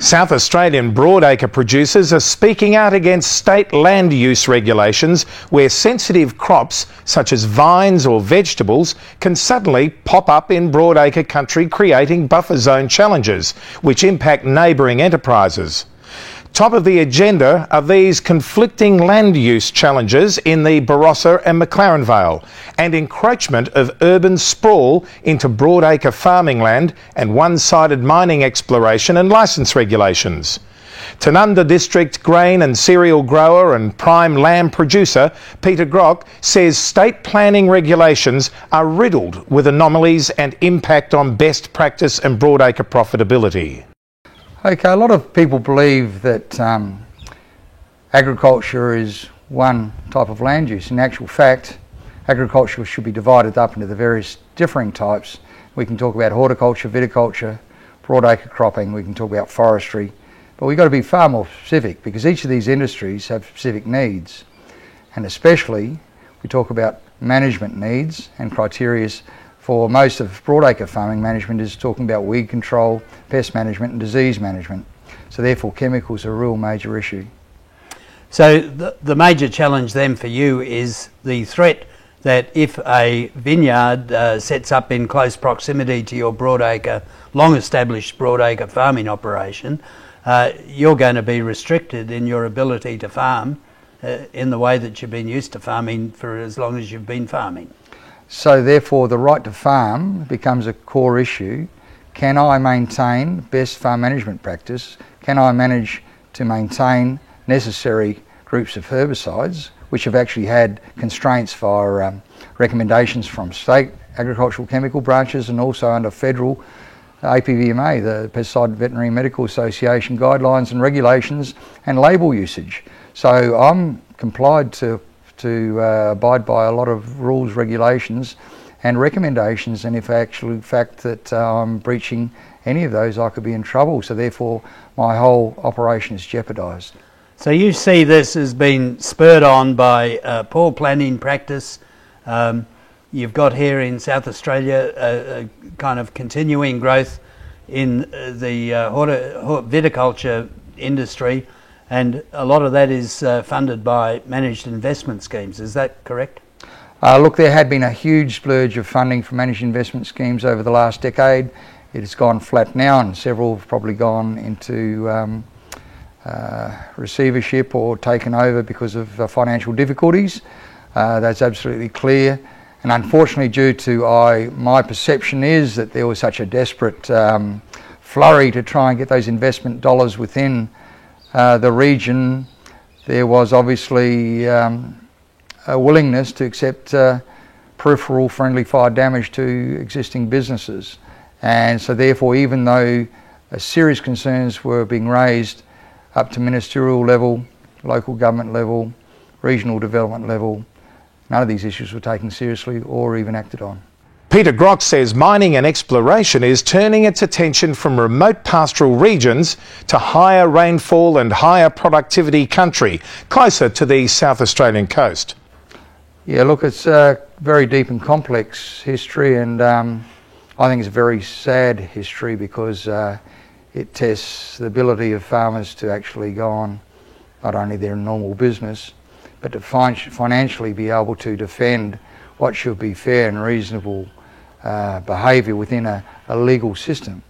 South Australian broadacre producers are speaking out against state land use regulations where sensitive crops such as vines or vegetables can suddenly pop up in broadacre country, creating buffer zone challenges which impact neighbouring enterprises. Top of the agenda are these conflicting land use challenges in the Barossa and McLaren Vale and encroachment of urban sprawl into broadacre farming land and one-sided mining exploration and licence regulations. Tanunda District grain and cereal grower and prime lamb producer Peter Grocke says state planning regulations are riddled with anomalies and impact on best practice and broadacre profitability. Okay, a lot of people believe that agriculture is one type of land use. In actual fact, agriculture should be divided up into the various differing types. We can talk about horticulture, viticulture, broadacre cropping, we can talk about forestry, but we've got to be far more specific because each of these industries have specific needs, and especially we talk about management needs and criteria. For most of broadacre farming, management is talking about weed control, pest management and disease management. So therefore chemicals are a real major issue. So the major challenge then for you is the threat that if a vineyard sets up in close proximity to your broadacre, long-established broadacre farming operation, you're going to be restricted in your ability to farm in the way that you've been used to farming for as long as you've been farming. So therefore the right to farm becomes a core issue. Can I maintain best farm management practice? Can I manage to maintain necessary groups of herbicides, which have actually had constraints for recommendations from state agricultural chemical branches and also under federal APVMA, the Pesticide Veterinary Medical Association guidelines and regulations and label usage. So I'm complied to abide by a lot of rules, regulations and recommendations, and if actually fact that I'm breaching any of those, I could be in trouble. So therefore my whole operation is jeopardised. So you see this as being spurred on by poor planning practice. You've got here in South Australia a kind of continuing growth in the viticulture industry, and a lot of that is funded by managed investment schemes. Is that correct? Look, there had been a huge splurge of funding for managed investment schemes over the last decade. It has gone flat now, and several have probably gone into receivership or taken over because of financial difficulties. That's absolutely clear. And unfortunately, due to my perception is that there was such a desperate flurry to try and get those investment dollars within the region, there was obviously a willingness to accept peripheral friendly fire damage to existing businesses. And so therefore, even though serious concerns were being raised up to ministerial level, local government level, regional development level, none of these issues were taken seriously or even acted on. Peter Grocke says mining and exploration is turning its attention from remote pastoral regions to higher rainfall and higher productivity country, closer to the South Australian coast. Yeah, look, it's a very deep and complex history, and I think it's a very sad history because it tests the ability of farmers to actually go on not only their normal business, but to financially be able to defend what should be fair and reasonable behaviour within a legal system.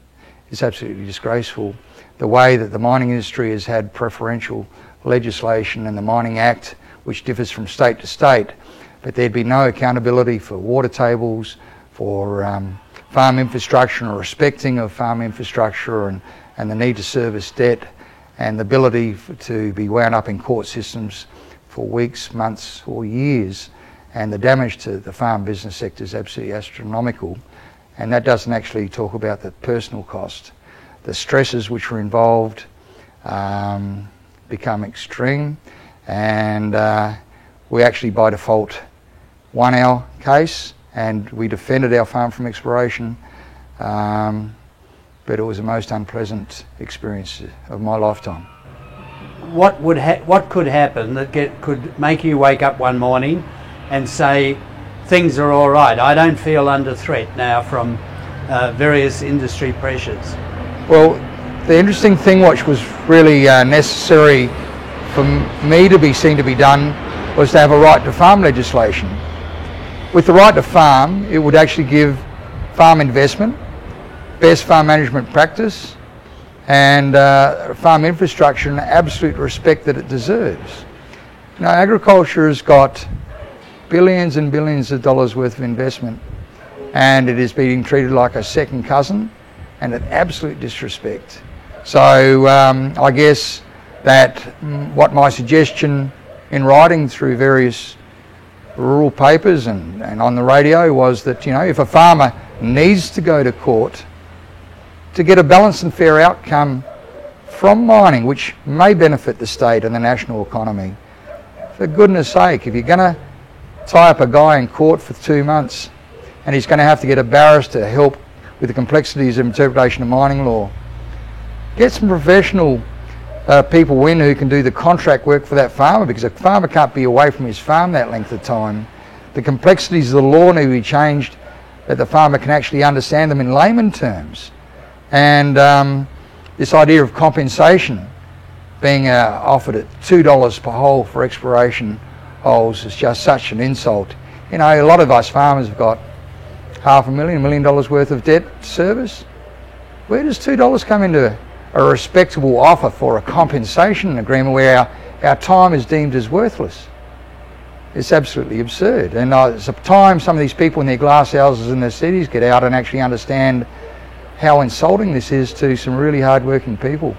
It's absolutely disgraceful. The way that the mining industry has had preferential legislation and the Mining Act, which differs from state to state, but there'd be no accountability for water tables, for farm infrastructure or respecting of farm infrastructure and the need to service debt and the ability to be wound up in court systems for weeks, months or years. And the damage to the farm business sector is absolutely astronomical, and that doesn't actually talk about the personal cost. The stresses which are involved become extreme, and we actually by default won our case and we defended our farm from exploration, but it was the most unpleasant experience of my lifetime. What could happen that could make you wake up one morning and say things are all right, I don't feel under threat now from various industry pressures? Well, The interesting thing which was really necessary for me to be seen to be done was to have a right to farm legislation. With the right to farm, it would actually give farm investment, best farm management practice, and farm infrastructure an absolute respect that it deserves. Now, agriculture has got billions and billions of dollars worth of investment, and it is being treated like a second cousin and an absolute disrespect. So I guess that what my suggestion in writing through various rural papers and on the radio was that, you know, if a farmer needs to go to court to get a balanced and fair outcome from mining, which may benefit the state and the national economy, for goodness sake, if you're going to tie up a guy in court for 2 months and he's going to have to get a barrister to help with the complexities of interpretation of mining law, get some professional people in who can do the contract work for that farmer, because a farmer can't be away from his farm that length of time. The complexities of the law need to be changed that the farmer can actually understand them in layman terms. And this idea of compensation being offered at $2 per hole for exploration holes is just such an insult. You know, a lot of us farmers have got $500,000, $1 million worth of debt service. Where does $2 come into a respectable offer for a compensation agreement where our time is deemed as worthless? It's absolutely absurd. And it's a time some of these people in their glass houses in their cities get out and actually understand how insulting this is to some really hard-working people.